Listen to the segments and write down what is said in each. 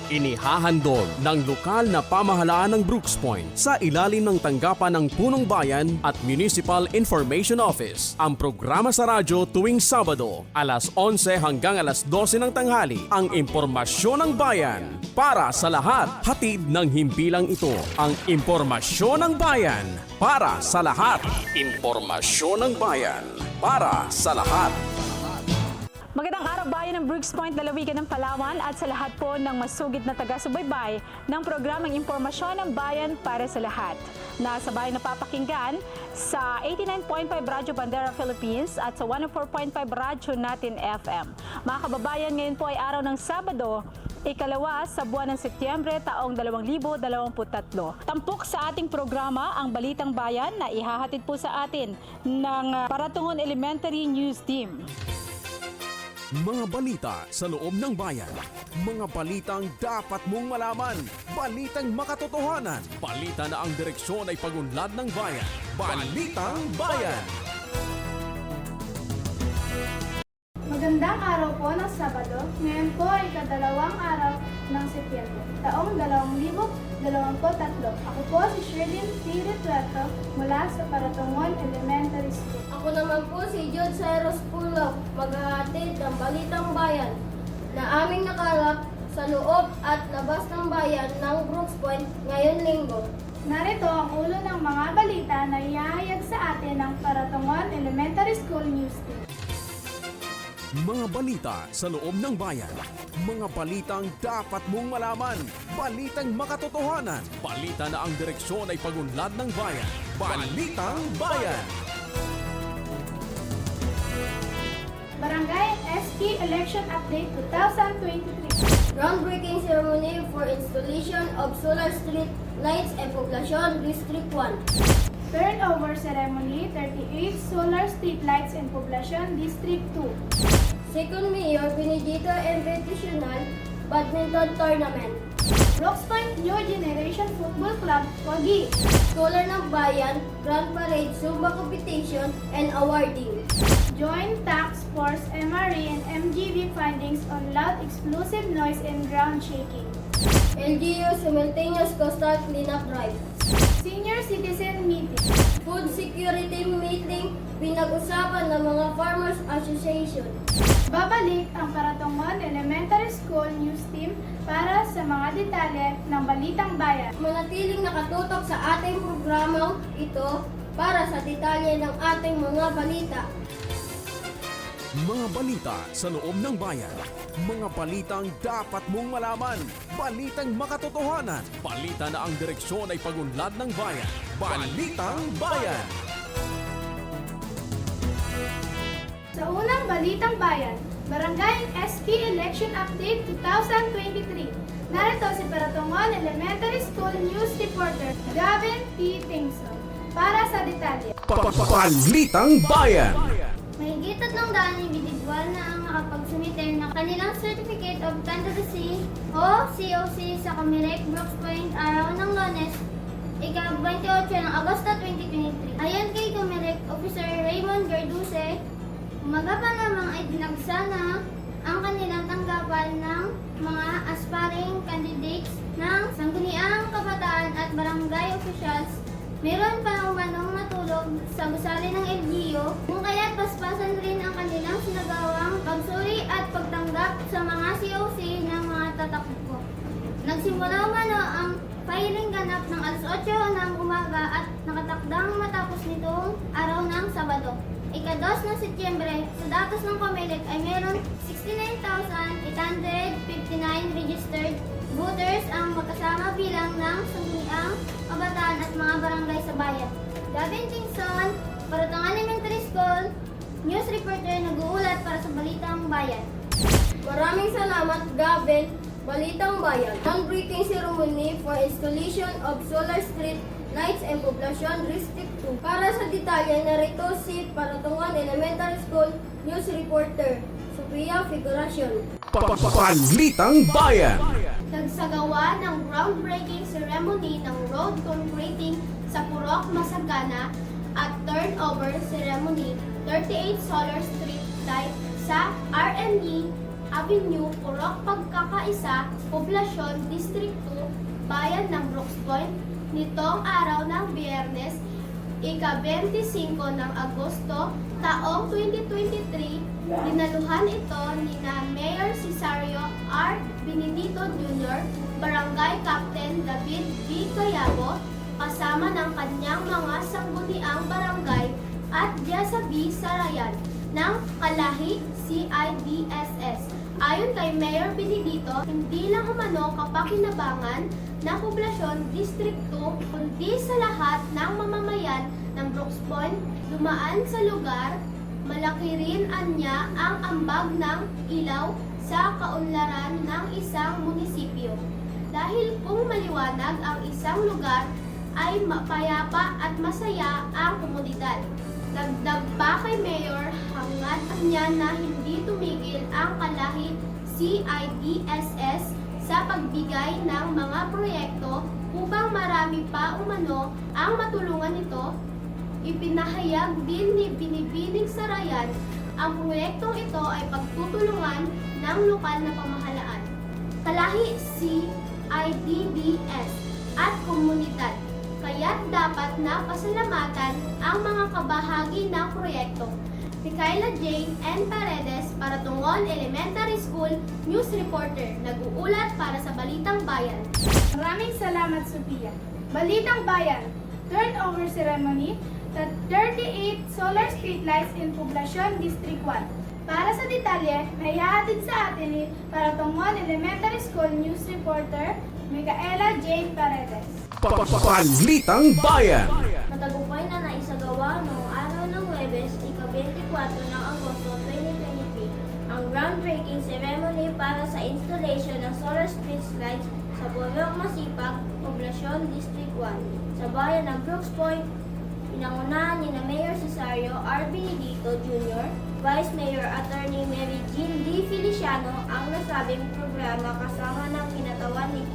Inihahandog ng lokal na pamahalaan ng Brooks Point sa ilalim ng tanggapan ng Punong Bayan at Municipal Information Office ang programa sa radyo tuwing Sabado, alas 11 hanggang alas 12 ng tanghali, ang impormasyon ng bayan para sa lahat. Hatid ng himpilang ito, ang impormasyon ng bayan para sa lahat. Impormasyon ng bayan para sa lahat. Magandang araw bayan ng Brooks Point, lalawigan ng Palawan at sa lahat po ng masugid na taga-subaybay ng programang Impormasyon ng Bayan para sa lahat. Nasa bayan napapakinggan sa 89.5 Radyo Bandera Philippines at sa 104.5 Radyo Natin FM. Mga kababayan, ngayon po ay araw ng Sabado, ikalawa sa buwan ng Setyembre taong 2023. Tampok sa ating programa ang Balitang Bayan na ihahatid po sa atin ng Paratungon Elementary News Team. Mga balita sa loob ng bayan. Mga balitang dapat mong malaman. Balitang makatotohanan. Balita na ang direksyon ay pagunlad ng bayan. Balitang Bayan. Magandang araw po ng Sabado. Ngayon po ay ikadalawang araw ng Setyembre, taong 2023. Ako po si Sherlyn T. Retuerto mula sa Paratungon Elementary School. Ako naman po si Jude Cyrus Pulong, maghahatid ng Balitang Bayan na aming nakalap sa loob at labas ng bayan ng Brooks Point ngayong linggo. Narito ang ulo ng mga balita na ihahayag sa atin ng Paratungon Elementary School News Team. Mga balita sa loob ng bayan. Mga balitang dapat mong malaman. Balitang makatotohanan. Balita na ang direksyon ay pagunlad ng bayan. Balitang Bayan. Barangay SK Election Update 2023. Groundbreaking ceremony for installation of solar street lights in Poblacion District 1. Turnover ceremony 38 solar street lights in Poblacion District 2. Second Mayor Benedito Invitational Badminton Tournament. Brooks Point New Generation Football Club, Wagi. Scholar ng Bayan Grand Parade Zumba Competition and Awarding. Joint Task Force MRE and MGB findings on loud explosive noise and ground shaking. LGU Simultaneous Coastal Cleanup Drive. Senior Citizen Meeting. Food Security Meeting pinag-usapan ng mga Farmers Association. Babalik ang Paratungon Elementary School News Team para sa mga detalye ng Balitang Bayan. Manatiling nakatutok sa ating programang ito para sa detalye ng ating mga balita. Mga balita sa loob ng bayan. Mga balitang dapat mong malaman. Balitang makatotohanan. Balita na ang direksyon ay pagunlad ng bayan. Balitang Bayan. Sa unang Balitang Bayan, Barangay SK Election Update 2023. Narito si Paratungon Elementary School News Reporter Gavin P. Tingson para sa detalye. Balitang Bayan. Mahigit 300 individual na ang nakapagsumite ng kanilang Certificate of Candidacy o COC sa Comelec Brooks Point araw ng Lunes, ika-28 ng Agosto 2023. Ayon kay Comelec Officer Raymond Garduse, umaga pa lamang ay dinagsa na ang kanilang tanggapan ng mga aspiring candidates ng Sangguniang Kabataan at Barangay Officials. Meron pa umanong natulog sa gusali ng LGU, kung kaya't paspasan rin ang kanilang sinagawang pagsuri at pagtanggap sa mga COC ng mga tatakbo. Nagsimula umano ang filing ganap ng alas 8 ng umaga at nakatakdang matapos nitong araw ng Sabado. Ika-2 ng Setyembre, sa datos ng Comelec ay meron 69,859 registered voters ang magkasama bilang ng Sangguniang Kabataan at mga barangay sa bayan. Gavin Tingson, Paratungon Elementary School, News Reporter nag-uulat para sa Balitang Bayan. Maraming salamat, Gavin. Balitang Bayan. Groundbreaking ceremony for installation of solar street lights in Poblacion District 2. Para sa detalye, narito si Paratungon Elementary School News Reporter Sophia Figuracion. Balitang Bayan. Nagsagawa ng groundbreaking ceremony ng road concreting sa Purok, Masagana at turnover ceremony 38 solar street light sa RME Avenue, Purok Pagkakaisa, Poblasyon, District 2, Bayan ng Brooks Point, nitong araw ng Biyernes, ika-25 ng Agosto, taong 2023, dinaluhan ito ni na Mayor Cesario R. Benedito Jr., Barangay Captain David B. Cayabo, kasama ng kanyang mga sangguniang barangay at Jessa B. Sarayan ng Kalahi CIDSS. Ayon kay Mayor Benedito, hindi lang umano kapakinabangan ng poblasyon District 2, kundi sa lahat ng mamamayan ng Brooks Point dumaan sa lugar. Malaki rin anya ang ambag ng ilaw sa kaunlaran ng isang munisipyo. Dahil kung maliwanag ang isang lugar, ay mapayapa at masaya ang komunidad. Dagdag pa kay Mayor, hangad niya na hindi tumigil ang Kalahi CIDSS sa pagbigay ng mga proyekto upang marami pa umano ang matulungan nito. Ipinahayag din ni Binibining Sarayan ang proyektong ito ay pagtutulungan ng lokal na pamahalaan, Kalahi CIDDS at komunidad. Kaya't dapat na pasalamatan ang mga kabahagi ng proyekto. Micaela Jane N. Paredes para Tungon Elementary School News Reporter, nag-uulat para sa Balitang Bayan. Maraming salamat, Sophia. Balitang Bayan, turnover ceremony, the 38 solar streetlights in Poblacion District 1. Para sa detalye, may hahatid sa atin ni para Tungon Elementary School News Reporter, Micaela Jane Paredes. Balitang Bayan. Matagumpay na naisagawa noong araw ng Huwebes, ika-24 ng Agosto 2023, ang groundbreaking ceremony para sa installation ng solar street lights sa Purok Masipag, Poblacion District 1, sa bayan ng Brooks Point. Pinangunahan ni na Mayor Cesario R. Benedito Jr., Vice Mayor Attorney Mary Jean D. Feliciano ang nasabing programa kasama ng kinatawan ni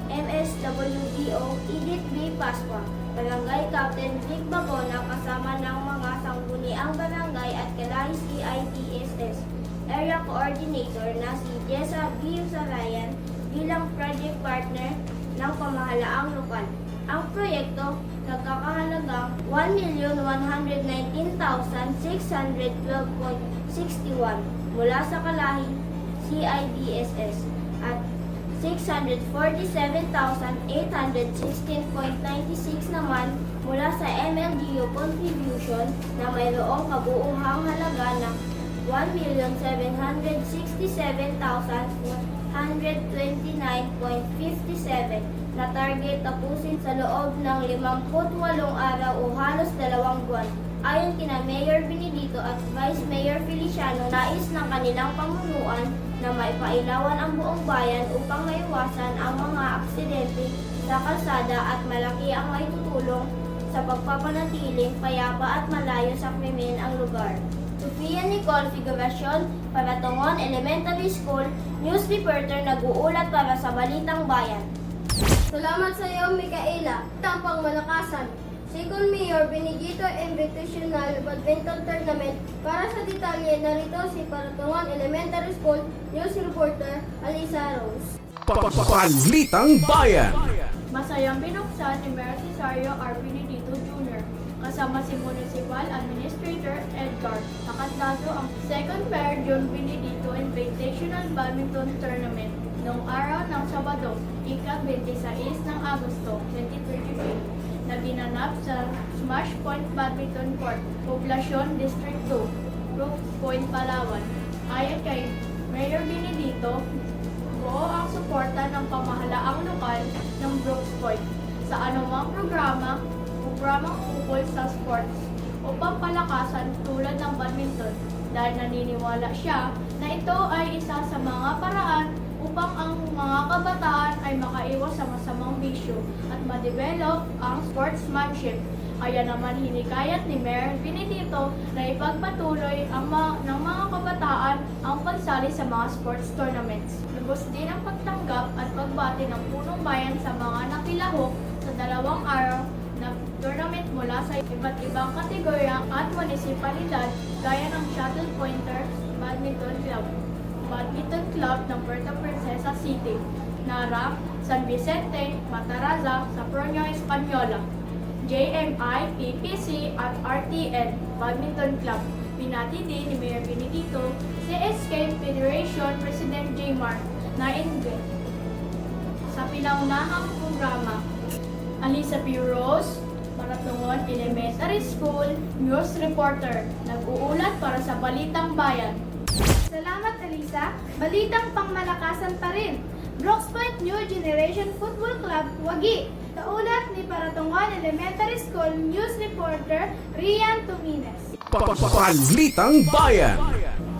MSWDO Edith B. Pascua, Barangay Captain Vic Bagona kasama ng mga sangguniang barangay at Kalahi CIDSS Area Coordinator na si Jessa B. Sarayan bilang project partner ng pamahalaang lokal. Ang proyekto nagkakahalagang 1,119,612.61 mula sa Kalahi CIDSS at 647,816.96 naman mula sa MLGU contribution na mayroong kabuuhang halaga ng 1,766,129.57 na target tapusin sa loob ng 58 araw o halos 2 buwan. Ayon kina Mayor Benedito at Vice Mayor Feliciano, nais ng kanilang pamunuan na maipailawan ang buong bayan upang maiwasan ang mga aksidente sa kalsada at malaki ang maitutulong sa pagpapanatiling payapa at malayo sa krimen ang lugar. Sofia Nicole Figuracion para Tungon Elementary School News Reporter, nag-uulat para sa Balitang Bayan. Salamat sa iyo, Micaela. Tampang Malakasan. Second Mayor Benedito Invitational Badminton Tournament. Para sa detalye, narito si Paratungon Elementary School News Reporter Alisa Rose. Balitang Bayan. Masayang binuksan ni Mayor Cesario R. Benedito Jr. kasama si Municipal Administrator Edgar Nakatlaso ang Second Mayor John Benedito Invitational Badminton Tournament noong araw ng Sabado, ika-26 ng Agosto 2023 na ginanap sa Smash Point Badminton Court, Poblacion District 2, Brooks Point, Palawan. Ayon kay Mayor Benedito, buo ang suporta ng pamahalaang lokal ng Brooks Point sa anumang programang ukol sa sports upang palakasan tulad ng badminton, dahil naniniwala siya na ito ay isa sa mga paraan upang ang mga kabataan ay makaiwas sa masamang bisyo at ma-develop ang sportsmanship. Kaya naman hinikayat ni Mayor Benedito na ipagpatuloy ng mga kabataan ang pagsali sa mga sports tournaments. Lubos din ang pagtanggap at pagbati ng punong bayan sa mga nakilahok sa 2 araw na tournament mula sa iba't ibang kategorya at munisipalidad gaya ng Shuttle Pointer Badminton Club. Badminton Club ng Puerto Princesa City, Nara, San Vicente, Mataraza, Saproña, Española, JMI, PPC at RTN Badminton Club. Binati din ni Mayor Benedito, CSK Federation President J. Mark Naingue. Sa pinaunahang programa, Alisa P. Rose, Marathon Elementary School News Reporter, nag-uulat para sa Balitang Bayan. Salamat, Elisa. Balitang pangmalakasan pa rin. Brooks Point New Generation Football Club, Wagi. Kaulat ni Paratongon Elementary School News Reporter Rian Tumines. Balitang Bayan.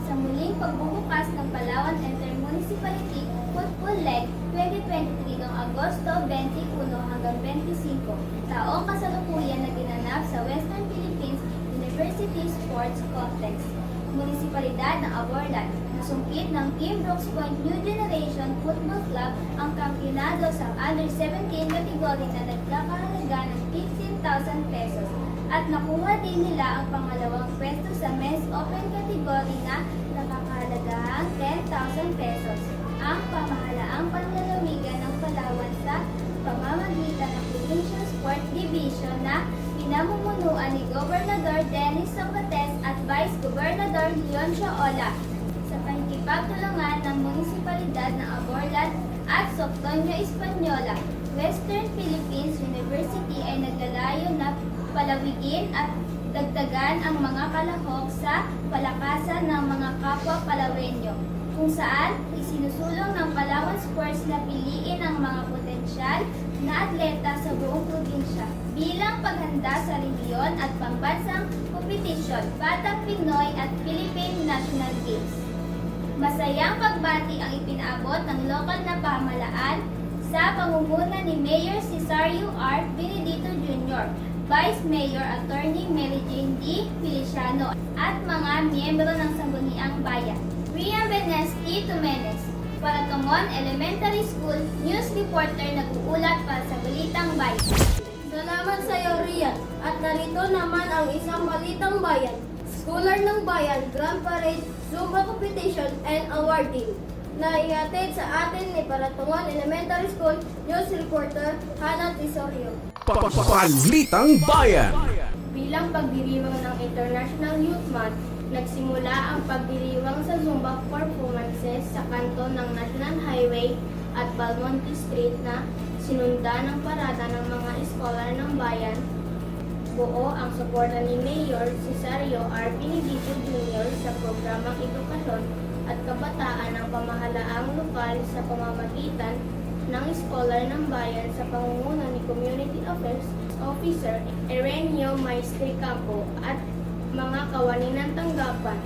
Sa muling pagbubukas ng Palawan Intermunicipality Football League 2023 noong Agosto 21 hanggang 25, taong kasalukuyan na ginanap sa Western Philippines University Sports Complex, Munisipalidad ng Aborlan. Nasungkit ng Team Brooks Point New Generation Football Club ang kampionado sa Under 17 category na nagkakahalaga ng 15,000 pesos at nakuha din nila ang pangalawang pwesto sa Men's Open category na nakakahalagaang 10,000 pesos. Ang pamahalaang panlalawigan ng Palawan sa pamamagitan ng Provincial Sport Division na pinamumunuan ni Gobernador Dennis Socotes at Vice Gobernador Leoncio Ola sa pakikipagtulungan ng Munisipalidad ng Aborlan at Soctonio Española. Western Philippines University ay naglalayo na palawigin at dagdagan ang mga kalahok sa palakasan ng mga kapwa Palawenyo, kung saan isinusulong ng Palawan Sports na piliin ang mga potensyal na atleta sa buong probinsya bilang paghanda sa rehiyon at pambansang kompetisyon, Batang Pinoy at Philippine National Games. Masayang pagbati ang ipinabot ng lokal na pamahalaan sa pangunguna ni Mayor Cesario R. Benedito Jr., Vice Mayor Attorney Mary Jane D. Feliciano at mga miyembro ng Sangguniang Bayan. Rian Benesti Tumenes, Paratongon Elementary School News Reporter, nag-uulat para sa Balitang Bayan. Salamat sa iyo, Rian. At narito naman ang isang Balitang Bayan. Scholar ng Bayan, Grand Parade, Zumba Competition, and Awarding na ihatid sa atin ni Paratongon Elementary School News Reporter Hannah Tisorio. Balitang Bayan. Bilang pagdiriwang ng International Youth Month, nagsimula ang pagdiriwang sa Zumba performances sa kanto ng National Highway at Balmonte Street na sinundan ng parada ng mga scholar ng bayan. Buo ang suporta ni Mayor Cesario R. Benedito Jr. sa programang edukasyon at kabataan ng pamahalaang lokal sa pamamagitan ng scholar ng bayan sa pangunguna ni Community Affairs Officer Erenio Maestre Campo at mga kawani ng tanggapan.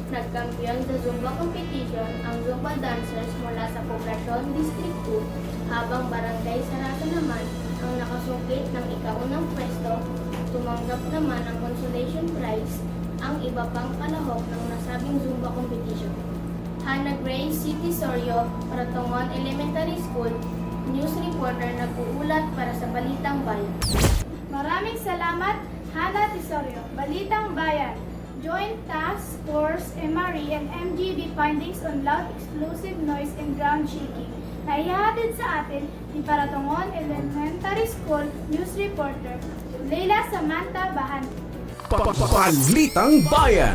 Nagkampiyon sa Zumba competition ang Zumba dancers mula sa Poblacion District 2, habang Barangay Sarata naman ang nakasungkit ng ikaunang pwesto. Tumanggap naman ng consolation prize ang iba pang kalahok ng nasabing Zumba competition. Hannah Grace City Sorio, Paratongon Elementary School News Reporter, nag-uulat para sa Balitang Bayan. Maraming salamat, Hannah Tisorio. Balitang Bayan. Joint Task Force MRE and MGB findings on loud explosive noise and ground shaking. Naihatid sa atin ni Paratongon Elementary School News Reporter Leila Samantha Bahan. Balitang Bayan.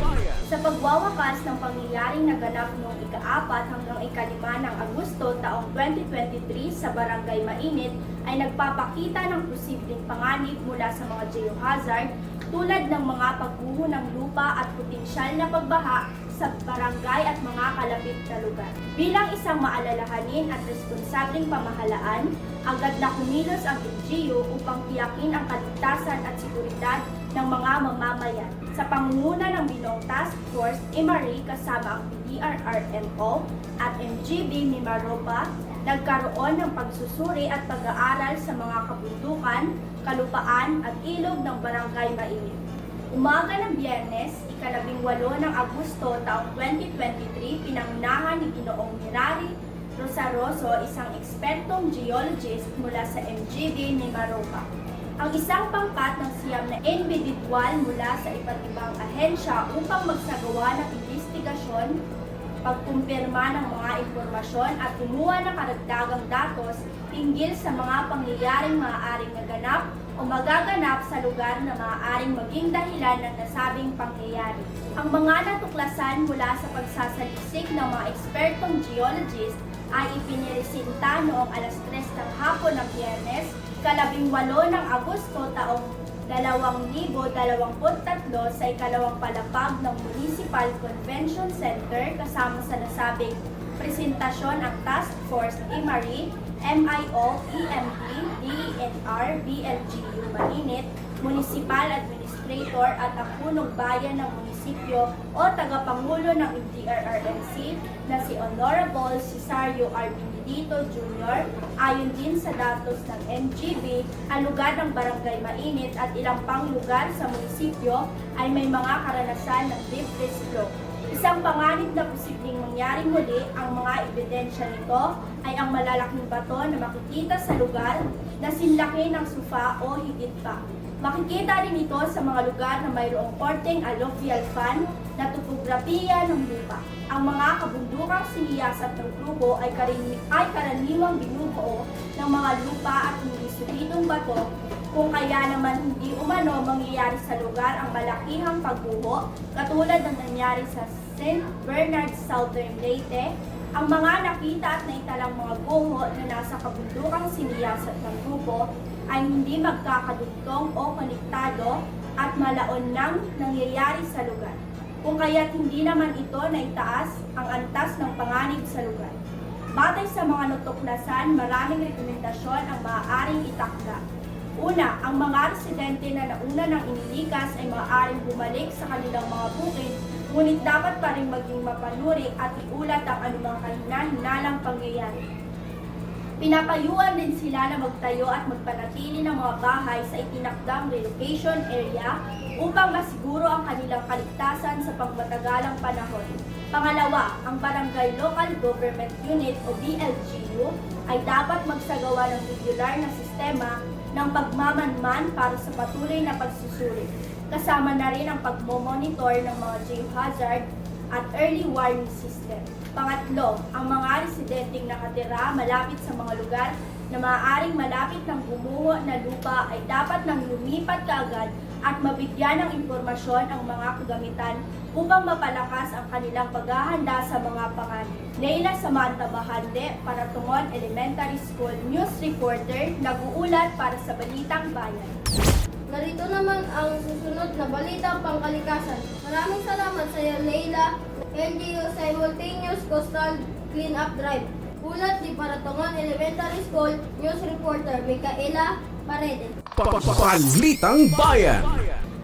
Sa pagwawakas ng pangyayaring naganap noong ika-4 hanggang ika-5 ng Agosto taong 2023 sa Barangay Mainit ay nagpapakita ng posibleng panganib mula sa mga geohazard tulad ng mga pagguho ng lupa at potensyal na pagbaha sa barangay at mga kalapit na lugar. Bilang isang maalalahanin at responsableng pamahalaan, agad na kumilos ang LGU upang tiyakin ang kaligtasan at seguridad ng mga mamamayan. Sa pangunguna ng Binoong Task Force MRE kasama ang PDRRMO at MGB Mimaropa, nagkaroon ng pagsusuri at pag-aaral sa mga kabundukan, kalupaan at ilog ng Barangay Mainit. Umaga ng Biyernes, ika-18 ng Agosto taong 2023, pinangunahan ni Ginoong Mirari Rosaroso, isang ekspertong geologist mula sa MGB Mimaropa, ang isang pangkat ng siyam na individual mula sa iba't ibang ahensya upang magsagawa ng investigasyon pagkumpirma ng mga impormasyon at kumuha ng karagdagang datos hinggil sa mga pangyayaring maaaring naganap o magaganap sa lugar na maaaring maging dahilan ng nasabing pangyayari. Ang mga natuklasan mula sa pagsasaliksik ng mga ekspertong geologist ay ipiniresinta noong alas 3 ng hapon ng Biyernes, 18 ng Agosto taong 2023 sa ikalawang palapag ng Municipal Convention Center kasama sa nasabing presentasyon ang Task Force IMARI, MIO, EMP, DENR, BLGU Mainit, Municipal Administrator at ang punong bayan ng munisipyo o tagapangulo ng MDRRMC na si Honorable Cesario R. Benedito Jr. Ayon din sa datos ng MGB, ang lugar ng Barangay Mainit at ilang pang lugar sa munisipyo ay may mga karanasan ng deep risk flow. Isang panganib na posibleng mangyari muli, ang mga ebidensya nito ay ang malalaking bato na makikita sa lugar na sinlaki ng sufa o higit pa. Makikita rin ito sa mga lugar na mayroong korteng alluvial fan na topografiya ng lupa. Ang mga kabundukang siniyasat ng grupo ay karaniwang binubuo ng mga lupa at hindi solidong bato, kung kaya naman hindi umano mangyayari sa lugar ang malakihang pagbuho katulad ng nangyari sa St. Bernard Southern Leyte. Ang mga nakita at naitalang mga guho na nasa kabundukang siniyasat ng grupo ay hindi magkakadugtong o konektado at malaon nang nangyayari sa lugar. Kung kaya't hindi naman ito naitaas ang antas ng panganib sa lugar. Batay sa mga natuklasan, maraming rekomendasyon ang maaaring itakda. Una, ang mga residente na nauna ng inilikas ay maaaring bumalik sa kanilang mga bukid, ngunit dapat pa rin maging mapanuri at iulat ang anumang kahina-hinalang pangyayari. Pinapayuan din sila na magtayo at magpanatili ng mga bahay sa itinakdang relocation area upang masiguro ang kanilang kaligtasan sa pangmatagalang panahon. Pangalawa, ang Barangay Local Government Unit o BLGU ay dapat magsagawa ng regular na sistema ng pagmamanman para sa patuloy na pagsusuri. Kasama na rin ang pagmomonitor ng mga geohazard at early warning system. Pangatlo, ang mga residenteng nakatira malapit sa mga lugar na maaaring malapit ng gumuho na lupa ay dapat nang lumipat kaagad at mabigyan ng impormasyon ang mga kagamitan upang mapalakas ang kanilang paghahanda sa mga panganib. Leila Samantha Bahande, Paratungon Elementary School News Reporter, nag-uulat para sa Balitang Bayan. Narito naman ang susunod na balitang pangkalikasan. Maraming salamat sa iyo, Leila. LGU Simultaneous Coastal Cleanup Drive. Ulat ni Paratungon Elementary School News Reporter Micaela Paredes. Balitang Bayan.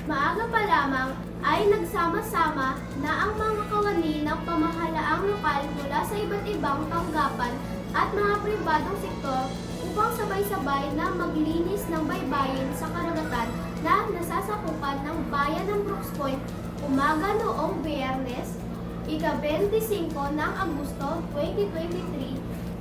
Maaga pa lamang ay nagsama-sama na ang mga kawani ng pamahalaang lokal mula sa iba't ibang tanggapan at mga pribadong sektor upang sabay-sabay na maglinis ng baybayin sa karagatan na nasasakupan ng bayan ng Brooks Point umaga noong Biyernes, ika-25 ng Agosto 2023.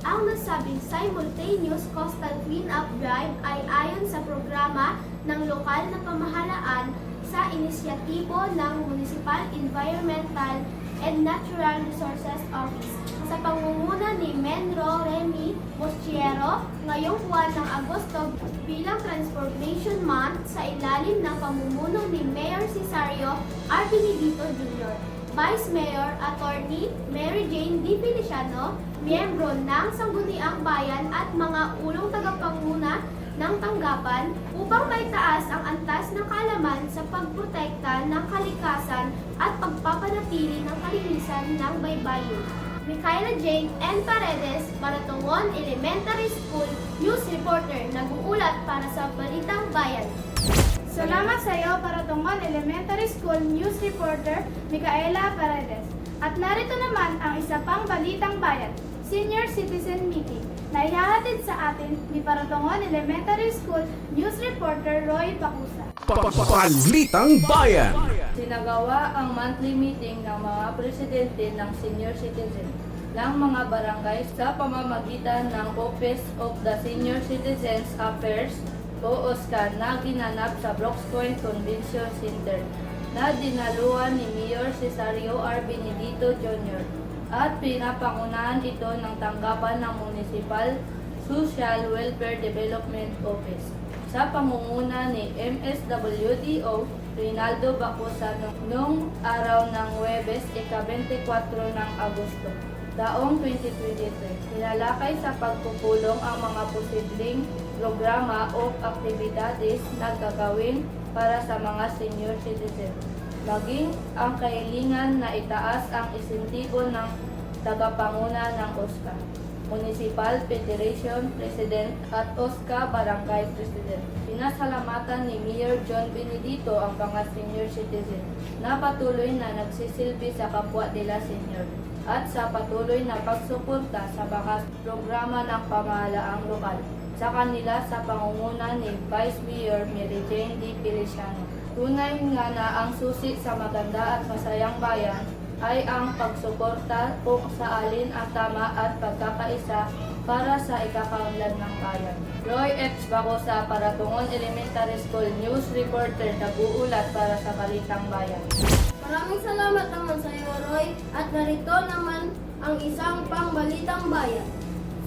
Ang nasabing Simultaneous Coastal Cleanup Drive ay ayon sa programa ng lokal na pamahalaan sa inisyatibo ng Municipal Environmental and Natural Resources Office sa pangunguna ni Menro Remy Moschiero ngayong buwan ng Agosto bilang Transformation Month sa ilalim ng pamumuno ni Mayor Cesario R. Benedito Jr., Vice Mayor Attorney Mary Jane D. Feliciano, miyembro ng Sangguniang Bayan at mga ulong tagapanguna ng tanggapan upang maitaas ang antas ng kaalaman sa pagprotekta ng kalikasan at pagpapanatili ng kalinisan ng baybayin. Micaela Jane N. Paredes, Paratungon Elementary School News Reporter, nag-uulat para sa Balitang Bayan. Salamat sa iyo, Paratungon Elementary School News Reporter Micaela Paredes. At narito naman ang isa pang Balitang Bayan, Senior Citizen Meeting, na ihahatid sa atin ni Paratungon Elementary School News Reporter Roy Bacusa. Balitang Bayan. Sinagawa ang monthly meeting ng mga presidente ng senior citizen ng mga barangay sa pamamagitan ng Office of the Senior Citizens Affairs o OSCA na ginanap sa Brooks Point Convention Center na dinaluhan ni Mayor Cesario R. Benedito Jr. at pinapangunahan ito ng tanggapan ng Municipal Social Welfare Development Office sa pangunguna ni MSWDO Rinaldo Bacosa noong araw ng Huwebes, ika-24 ng Agosto, taong 2023. Nilalakay sa pagpupulong ang mga posibleng programa o aktibidades na gagawin para sa mga senior citizen. Maging ang kahilingan na itaas ang insentibo ng tagapanguna ng OSCA, Municipal Federation President at OSCA Barangay President. Pinasalamatan ni Mayor John Benedito ang mga senior citizen na patuloy na nagsisilbi sa kapwa nila senior at sa patuloy na pagsuporta sa mga programa ng pamahalaang lokal sa kanila sa pangunguna ni Vice Mayor Mary Jane D. Feliciano. Tunay nga na ang susi sa maganda at masayang bayan ay ang pagsuporta kung sa alin ang tama at pagkakaisa para sa ikakaunlad ng bayan. Roy H. Bacosa, para Tungon Elementary School News Reporter, nag-uulat para sa Balitang Bayan. Maraming salamat naman sa iyo, Roy. At narito naman ang isang pangbalitang bayan.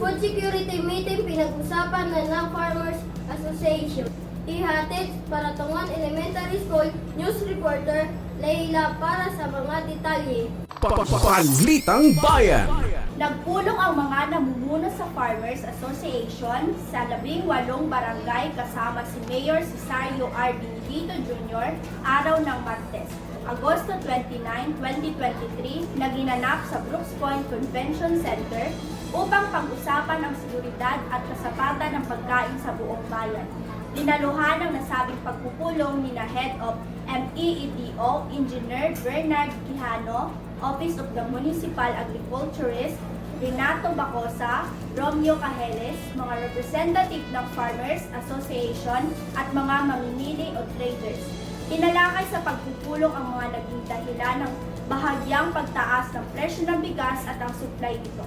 Food security meeting pinag-usapan na ng Farmers Association. Ihatid para Tungon Elementary School News Reporter Leila para sa mga detalye. Balitang Bayan. Nagpulong ang mga namumuno sa Farmers Association sa 18 barangay kasama si Mayor Cesario R. Benedito Jr. araw ng Martes, Agosto 29, 2023 na ginanap sa Brooks Point Convention Center upang pag-usapan ang seguridad at kasapatan ng pagkain sa buong bayan. Dinaluhan ng nasabing pagpupulong ni na Head of MEEDO, Engineer Bernard Quijano, Office of the Municipal Agriculturist, Renato Bacosa, Romeo Cajeles, mga representative ng Farmers Association at mga mamimili o traders. Tinalakay sa pagpupulong ang mga naging dahilan ng bahagyang pagtaas ng presyo ng bigas at ang supply nito.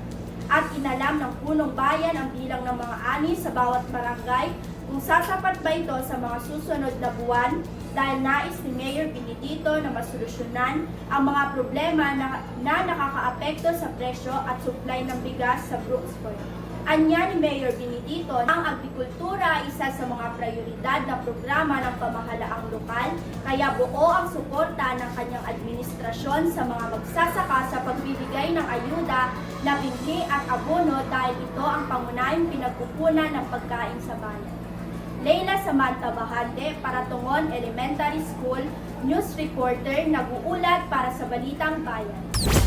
At inalam ng punong bayan ang bilang ng mga ani sa bawat barangay kung sasapat ba ito sa mga susunod na buwan dahil nais ni Mayor Benedito na masolusyonan ang mga problema na nakakaapekto sa presyo at supply ng bigas sa Brooks Point. Anya ni Mayor Benedito, ang agrikultura ay isa sa mga prioridad na programa ng pamahalaang lokal, kaya buo ang suporta ng kanyang administrasyon sa mga magsasaka sa pagbibigay ng ayuda na binhi at abono dahil ito ang pangunahing pinagkukunan ng pagkain sa bayan. Leila Samantha Bahante, para Tungon Elementary School News Reporter, nag-uulat para sa Balitang Bayan.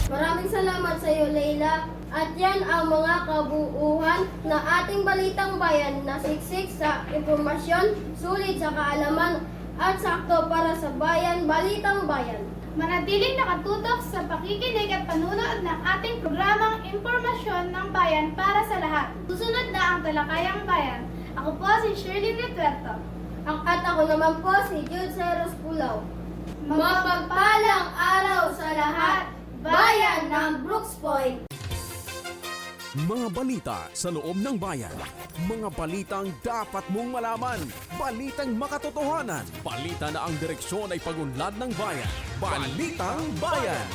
Maraming salamat sa iyo, Leila. At yan ang mga kabuuhan na ating Balitang Bayan na siksik sa impormasyon, sulit sa kaalaman at sakto para sa bayan, Balitang Bayan. Manatiling nakatutok sa pakikinig at panunood ng ating programang Impormasyon ng Bayan para sa lahat. Susunod na ang Talakayang Bayan. Ako po si Shirley Retuerto. At ako naman po si Jude Ceros Pulaw. Mapagpalang araw sa lahat, bayan ng Brooks Point. Mga balita sa loob ng bayan. Mga balitang dapat mong malaman. Balitang makatotohanan. Balita na ang direksyon ay pagunlad ng bayan. Balitang Bayan.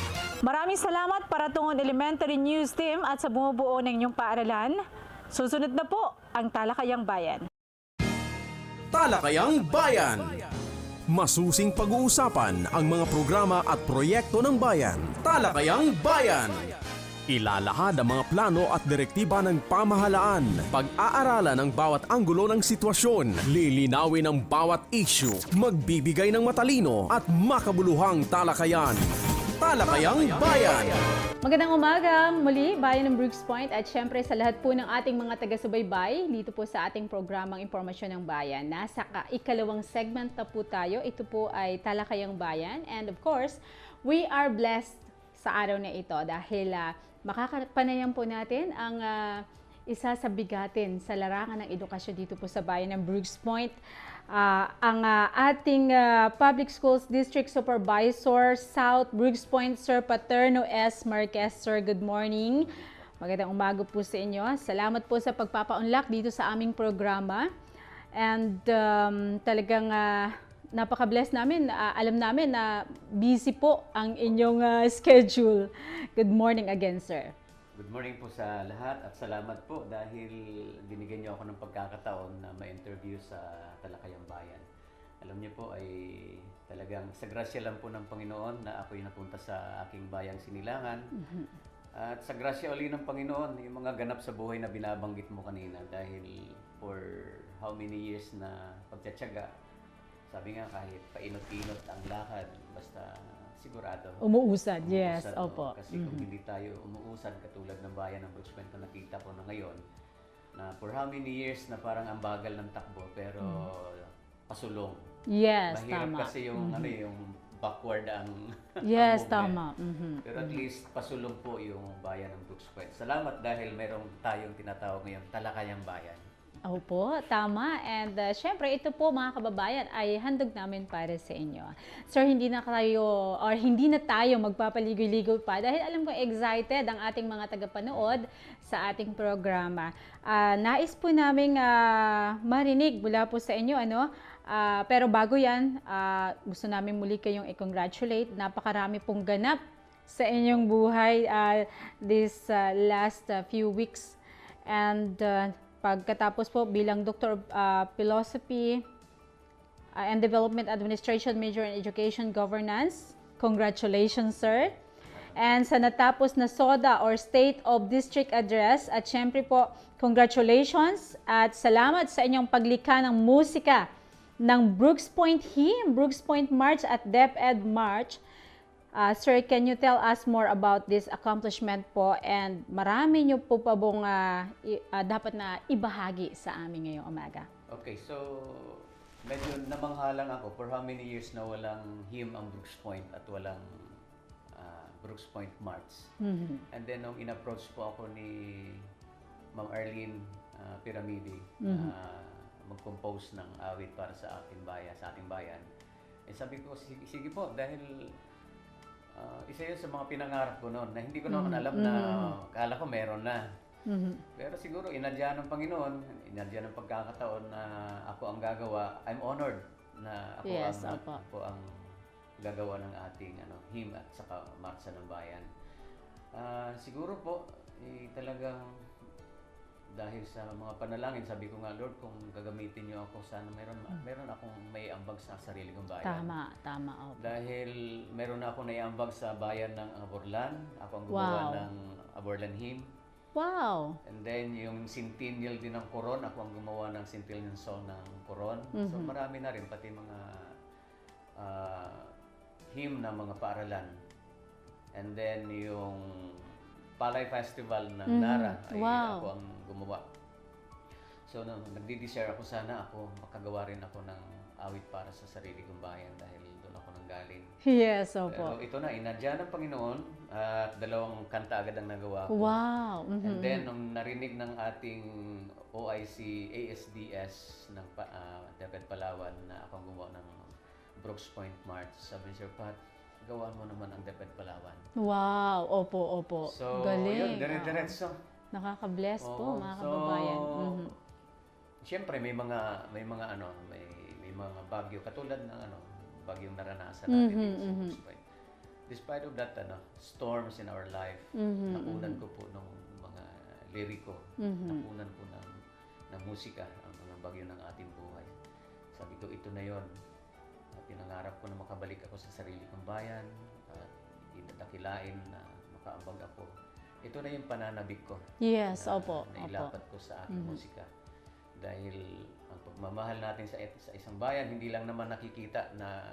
Maraming salamat para Tungon Elementary News Team at sa bumubuo ng inyong paaralan. Susunod na po ang Talakayang Bayan. Talakayang Bayan. Masusing pag-uusapan ang mga programa at proyekto ng bayan. Talakayang Bayan. Ilalahad ang mga plano at direktiba ng pamahalaan. Pag-aaralan ang bawat anggulo ng sitwasyon. Lilinawin ang bawat issue. Magbibigay ng matalino at makabuluhang talakayan. Talakayang Bayan. Magandang umaga muli, Bayan ng Brooks Point at syempre sa lahat po ng ating mga taga-subaybay dito po sa ating programang Impormasyon ng Bayan. Nasa ikalawang segment na po tayo. Ito po ay Talakayang Bayan and of course, we are blessed sa araw na ito dahil makakapanayan po natin ang isa sa bigatin sa larangan ng edukasyon dito po sa Bayan ng Brooks Point. Ang ating Public Schools District Supervisor South Brooks Point, Sir Paterno S. Marquez. Sir, good morning. Magandang umaga po sa inyo. Salamat po sa pagpapaunlak dito sa aming programa. And talagang napaka-bless namin. Alam namin na busy po ang inyong schedule. Good morning again, sir. Good morning po sa lahat at salamat po dahil binigyan niyo ako ng pagkakataon na ma-interview sa Talakayang Bayan. Alam niyo po ay talagang sa grasya lang po ng Panginoon na ako'y napunta sa aking bayang Sinilangan. At sa grasya uli ng Panginoon, yung mga ganap sa buhay na binabanggit mo kanina dahil for how many years na pagtsatsaga, sabi nga kahit painot-inot ang lakad, basta sigurado. Umuusad, yes, Umuusad, no? opo. Kasi kung hindi tayo umuusad katulad ng bayan ng Brooks Point na nakita ko na ngayon, na for how many years na parang ang bagal ng takbo pero pasulong. Yes, Mahirap tama. kasi yung ano yung backward ang Yes, ang tama. movement. Pero at least pasulong po yung bayan ng Brooks Point. Salamat dahil merong tayong tinatawag ngayon Talakayang Bayan. Opo, tama. And syempre, ito po mga kababayan ay handog namin para sa inyo. Sir, hindi na tayo magpapaligoy-ligoy pa dahil alam ko excited ang ating mga tagapanood sa ating programa. Nais po naming marinig mula po sa inyo, ano? Pero bago yan, gusto namin muli kayong i-congratulate. Napakarami pong ganap sa inyong buhay this last few weeks. And pagkatapos po bilang Doctor of Philosophy and Development Administration, Major in Education Governance, congratulations, sir. And sa natapos na SODA or State of District Address, at syempre po, congratulations at salamat sa inyong paglikha ng musika ng Brooks Point Hymn, Brooks Point March at DepEd March. Sir, can you tell us more about this accomplishment po, and marami nyo po pa bong dapat na ibahagi sa amin ngayong umaga? Okay, so medyo namanghalang ako for how many years na walang hymn ang Brooks Point at walang Brooks Point March. And then nung in-approach po ako ni Ma'am Arlene Piramidi mag-compose ng awit para sa ating bayan, eh sabi ko, sige po, dahil isa yun sa mga pinangarap ko noon na hindi ko naman alam na kala ko meron na. Pero siguro inadya ng Panginoon, inadya ng pagkakataon na ako ang gagawa. I'm honored na ako ang gagawa ng ating hymn at saka marcha ng bayan. Siguro po talagang dahil sa mga panalangin, sabi ko nga, Lord, kung gagamitin niyo ako, sana meron akong may ambag sa sarili kong bayan. Tama. Opo. Dahil meron na ako naiambag sa bayan ng Aborlan. Ako ang gumawa ng Aborlan Hymn. Wow! And then yung Centennial din ng Coron, ako ang gumawa ng Centennial Song ng Coron. So marami na rin, pati mga hymn ng mga paaralan. And then yung Palay Festival ng Nara ay ako ang gumawa. So nagdi-desire ako, sana ako makagawa rin ako ng awit para sa sarili kong bayan dahil doon ako nanggaling. Yes, opo. Pero ito na, inadya ng Panginoon at 2 kanta agad ang nagawa ko. Wow! And then nung narinig ng ating OIC ASDS ng DepEd Palawan na ako ang gumawa ng Brooks Point March, sabi ni Sir Pat, gawaan mo naman ang DepEd Palawan. Wow! Opo. So, galing. yun, dire-diretso. Nakaka-bless po, mga So, kababayan. siyempre may mga bagyo katulad ng bagyong naranasan natin dito sa Brooks Point. Despite of that storms in our life, nakunan ko po ng mga liriko, nakunan ko ng musika ang mga bagyo ng ating buhay. Sabi ko, ito na yon. Pinangarap ko na makabalik ako sa sarili kong bayan at dakilain na makaambag ako. Ito na yung pananabik ko. Yes, na, opo. Nailapat ko sa aking musika. Dahil ang pagmamahal natin sa isang bayan, hindi lang naman nakikita na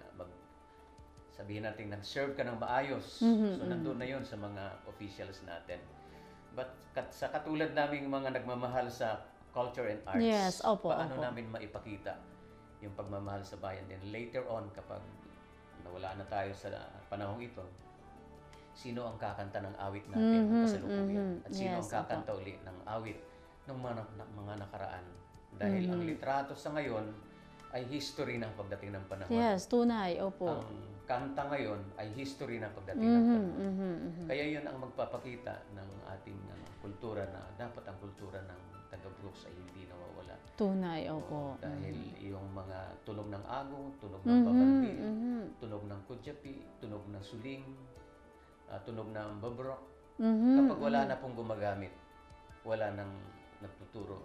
sabihin natin nag-serve ka ng maayos. So nandun na yun sa mga officials natin. But sa katulad naming mga nagmamahal sa culture and arts, yes, opo, paano namin maipakita yung pagmamahal sa bayan din later on kapag nawala na tayo sa panahong ito, sino ang kakanta ng awit natin kasalukuyan at sino ang kakanta uli ng awit ng mga nakaraan, dahil ang litrato sa ngayon ay history na pagdating ng panahon. Yes, tunay, opo. Ang kanta ngayon ay history na pagdating ng panahon. Kaya yun ang magpapakita ng ating kultura na dapat ang kultura ng taga-Brooks ay hindi nawawala. Tunay, opo. Dahil yung mga tunog ng agong, tunog ng Mhm, babandil, mhm. tunog ng kudyapi, tunog ng suling, tunog ng babrok. Mhm, Kapag wala na pong gumagamit, wala nang nagtuturo,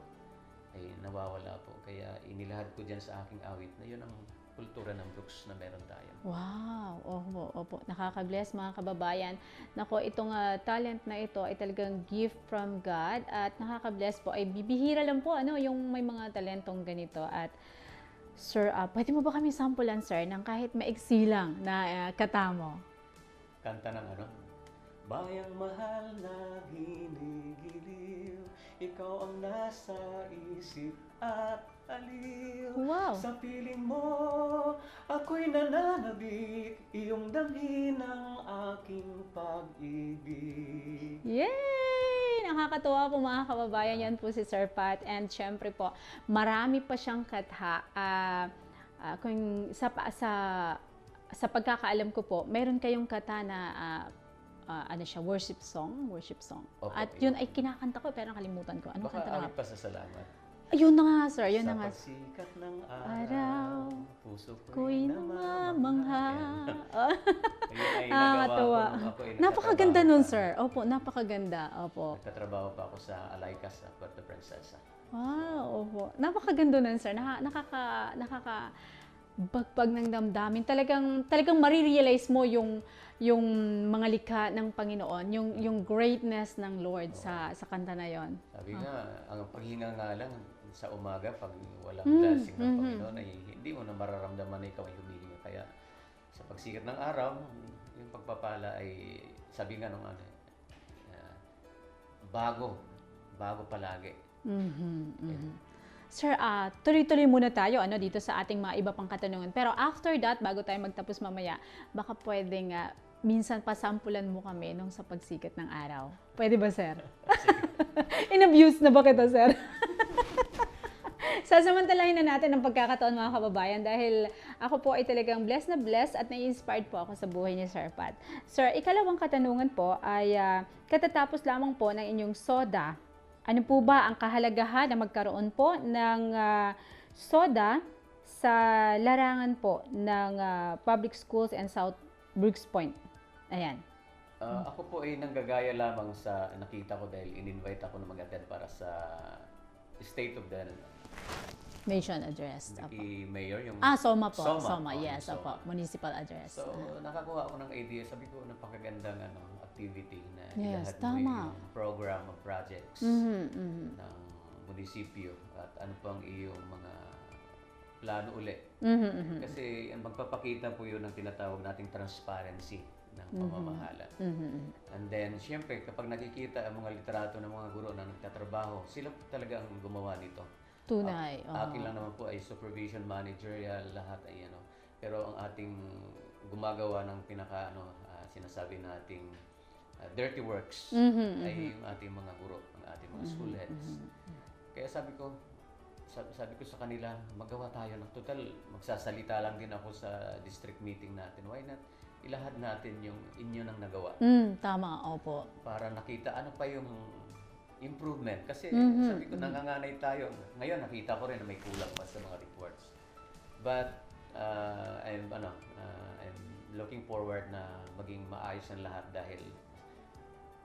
ay nawawala po. Kaya inilahad ko dyan sa aking awit na yun ang kultura ng Brooks na meron tayo. Wow, opo, opo. Nakaka-bless mga kababayan. Nako, itong talent na ito ay talagang gift from God at nakaka-bless po. Ay bibihira lang po yung may mga talentong ganito. At sir, pwede mo ba kami sampulan, sir, ng kahit maiksi lang na katamo? Kanta ng ano? Bayang mahal na ginigiliw, ikaw ang nasa isip at aliw. Wow. Sa piling mo, ako'y nananabik, iyong damhin ang aking pag-ibig. Yay! Nakakatuwa po mga kababayan, yan po si Sir Pat. And syempre po, marami pa siyang katha. Kung sa pagkakaalam ko po, meron kayong kata na worship song. Opo, At yun ay kinakanta ko pero nakalimutan ko. Ano Baka kanta nga? awit pa sa salamat. Ayun na nga, sir. Yun na Sa nga. pagsikat ng Araw, araw, puso Ko'y ko'y namamangha. namamangha. Ayun ay nagawa ko Nakakatuwa. nung ako ay Napakaganda nagtatrabaho nun, pa. sir. Opo, napakaganda. Opo. Nagtatrabaho pa ako sa Alayca sa Puerto Princesa. Wow, opo. Napakaganda nun, sir. Bagbag ng damdamin. Talagang marirealize mo yung mga likha ng Panginoon, yung greatness ng Lord sa kanta na yon. Sabi nga, ang paghinga nga lang sa umaga pag walang blessing ng Panginoon ay hindi mo na mararamdaman na ikaw ay humihinga. Kaya sa pagsikat ng araw, yung pagpapala ay sabi nga nung bago palagi. Sir, tuloy-tuloy muna tayo dito sa ating mga iba pang katanungan. Pero after that, bago tayo magtapos mamaya, baka pwedeng minsan pasampulan mo kami nung sa pagsikat ng araw. Pwede ba, sir? In-abuse na ba kita, sir? Sasamantalahin na natin ang pagkakataon mga kababayan dahil ako po ay talagang blessed na blessed at na-inspired po ako sa buhay ni Sir Pat. Sir, ikalawang katanungan po ay katatapos lamang po ng inyong SODA. Ano po ba ang kahalagahan na magkaroon po ng SODA sa larangan po ng public schools and South Brooks Point? Ayan. Ako po ay nanggagaya lamang sa nakita ko dahil in-invite ako na mag-attend para sa State of the Nation address. Apo. Mayor, yung SOMA po. SOMA. SOMA, Oh, yes. SOMA. Apo. Municipal address. So, nakakuha ako ng idea. Sabi ko, napakagandang activity na Yes, ilahad mo tama. yung program of projects Mhm. ng munisipyo at ano pang iyong mga plano uli. Mhm. Kasi magpapakita po yun ng tinatawag nating transparency ng pamamahala. And then, siyempre, kapag nakikita ang mga literato ng mga guro na nagtatrabaho, sila po talaga ang gumawa nito. Tunay. Akin lang naman po ay supervision managerial, lahat ay Pero ang ating gumagawa ng sinasabi nating dirty works ay yung ating mga guro, ang ating mga school heads. Kaya sabi ko sa kanila, magawa tayo ng total. Magsasalita lang din ako sa district meeting natin. Why not ilahad natin yung inyo nang nagawa? Tama, opo. Para nakita ano pa yung improvement. Kasi sabi ko, nanganganay tayo. Ngayon, nakita ko rin na may kulang pa sa mga reports. But, I'm looking forward na maging maayos ang lahat dahil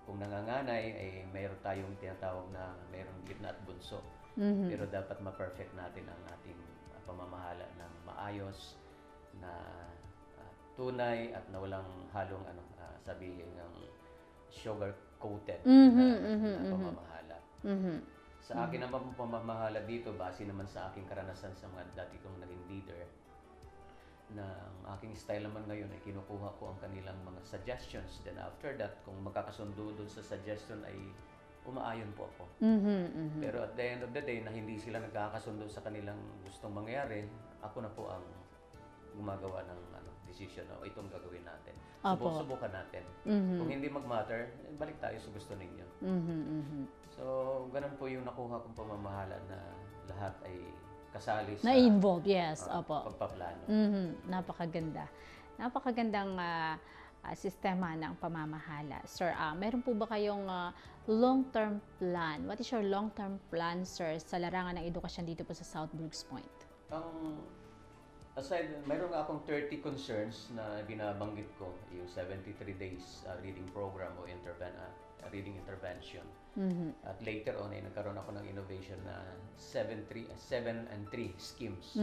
kung nanganganay, ay mayroon tayong tinatawag na mayroong gitna at bunso. Pero dapat ma-perfect natin ang ating pamamahala ng maayos, na tunay at na walang halong sabihin ng sugar-coated na pamamahala. Sa akin naman pamamahala dito, base naman sa aking karanasan sa mga dati kong naging leader, na ang aking style naman ngayon ay kinukuha ko ang kanilang mga suggestions. Then after that, kung magkakasundo doon sa suggestion ay umaayon po ako. Pero at the end of the day, na hindi sila nagkakasundo sa kanilang gustong mangyari, ako na po ang gumagawa ng decision o itong gagawin natin. Subukan natin. Kung hindi mag-matter, balik tayo sa gusto ninyo. So, ganun po yung nakuha kong pamamahala na lahat ay kasali sa Na-involve, yes. Opo. pagpaplano. Napakaganda. Napakagandang sistema ng pamamahala. Sir, meron po ba kayong long-term plan? What is your long-term plan, sir, sa larangan ng edukasyon dito po sa South Brooks Point? Mayroon akong 30 concerns na binabanggit ko, yung 73 days reading program o reading intervention. At later on, nagkaroon ako ng innovation na 7 and 3 schemes.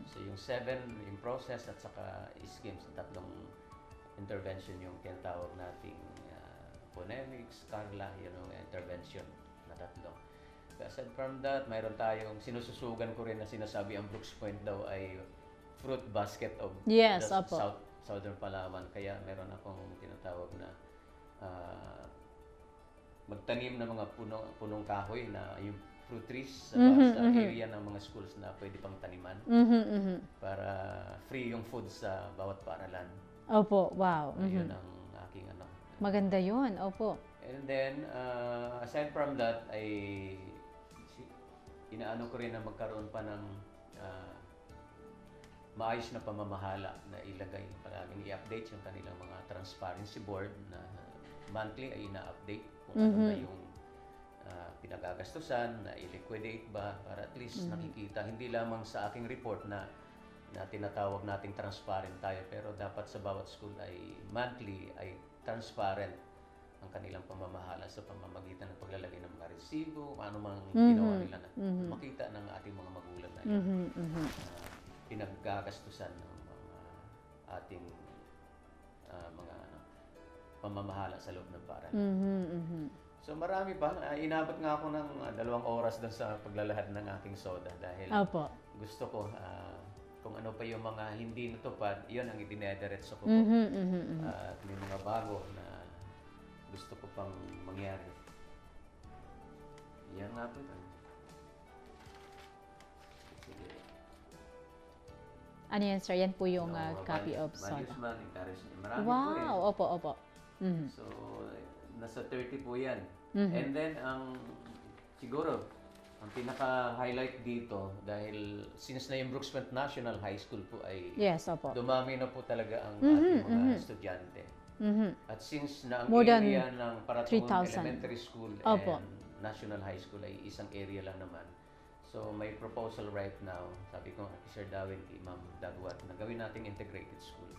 So yung 7, yung process at saka schemes, tatlong intervention yung tinatawag nating phonemics, Carla, intervention na tatlo. Aside from that, mayroon tayong sinususugan ko rin na sinasabi ang Brooks Point daw ay fruit basket of Yes, the opo. Southern Palawan. Kaya meron akong tinatawag na magtanim ng mga punong kahoy na yung fruit trees sa area ng mga schools na pwede pang taniman para free yung food sa bawat paaralan. Opo, wow. Yun ang aking Maganda yun, opo. And then, aside from that, ay inaano ko rin na magkaroon pa ng maayos na pamamahala na ilagay. Palaging i-update yung kanilang mga transparency board na monthly ay ina-update kung ano na yung pinagagastusan, na i-liquidate ba, para at least nakikita, hindi lamang sa aking report na tinatawag nating transparent tayo, pero dapat sa bawat school ay monthly ay transparent ang kanilang pamamahala sa pamamagitan ng paglalagay ng mga resibo, ano mang ginawa nila na makita ng ating mga magulang na yun, pinaggagastusan ng mga ating mga pamamahala sa loob ng paaralan. So marami pa. Inabot nga ako ng 2 oras doon sa paglalahad ng aking soda dahil Opo. gusto ko kung ano pa yung mga hindi natupad, yun ang idinediretso ko. At may mga bago na gusto ko pang mangyari. Yan nga po ito. Sige. Ano yan, sir? Yan po yung copy of soda. Marami po yan. Wow, opo. So, nasa 30 po yan. And then, siguro, ang pinaka-highlight dito, dahil since na yung Brooks Point National High School po ay Yes, opo. dumami na po talaga ang ating mga estudyante. At since na ang More than area ng Paratungon 3,000. Elementary School Opo. and National High School ay isang area lang naman. So may proposal right now, sabi ko kay Sir Darwin, kay Ma'am Dagwat, na gawin nating integrated school.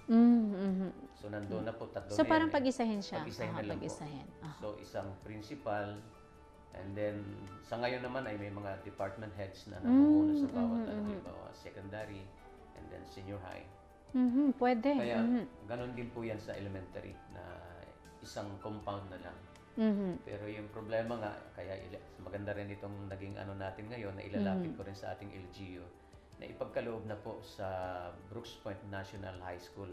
So nandun na po, tatlo So na parang yan eh. pag-isahin siya. Pag-isahin na lang po. Pag-isahin. So isang principal, and then sa ngayon naman ay may mga department heads na namumuno sa bawat halimbawa secondary and then senior high. Pwede. Kaya ganun din po yan sa elementary na isang compound na lang. Pero yung problema nga, kaya maganda rin itong naging natin ngayon na ilalapit ko rin sa ating LGU na ipagkaloob na po sa Brooks Point National High School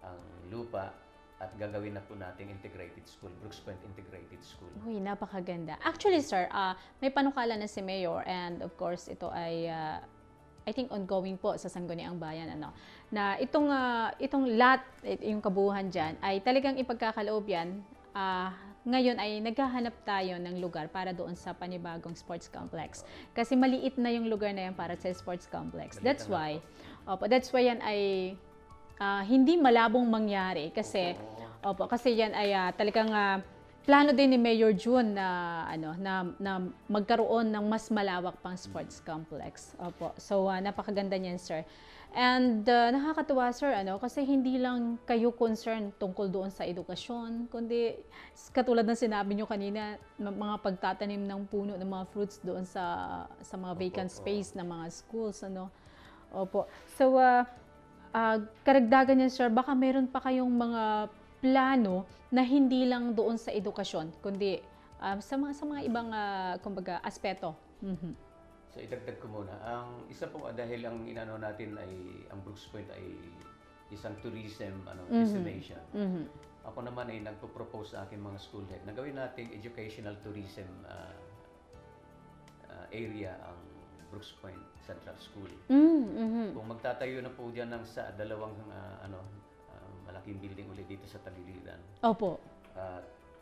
ang lupa at gagawin na po nating integrated school, Brooks Point Integrated School. Uy, napakaganda. Actually, sir, may panukala na si Mayor and of course ito ay I think ongoing po sa Sangguniang Bayan na itong lot, yung kabuuan diyan ay talagang ipagkakaloob yan. Ngayon ay naghahanap tayo ng lugar para doon sa panibagong sports complex. Kasi maliit na yung lugar na yan para sa sports complex. That's why yan ay hindi malabong mangyari kasi kasi yan ay talagang plano din ni Mayor June na na magkaroon ng mas malawak pang sports complex. So napakaganda niyan, sir. And nakakatuwa, sir, kasi hindi lang kayo concerned tungkol doon sa edukasyon, kundi katulad ng sinabi nyo kanina, mga pagtatanim ng puno ng mga fruits doon sa mga vacant space ng mga schools, Opo. So karagdagan niyan, sir, baka meron pa kayong mga plano na hindi lang doon sa edukasyon, kundi sa mga ibang kumbaga aspeto. So idagdag ko muna. Ang isa po dahil ang inano natin ay ang Brooks Point ay isang tourism destination. Ako naman ay nagpo-propose sa aking mga school head na gawin nating educational tourism area ang Brooks Point Central School. Kung magtatayo na po diyan ng sa dalawang malaking building ulit dito sa tagiliran. Opo.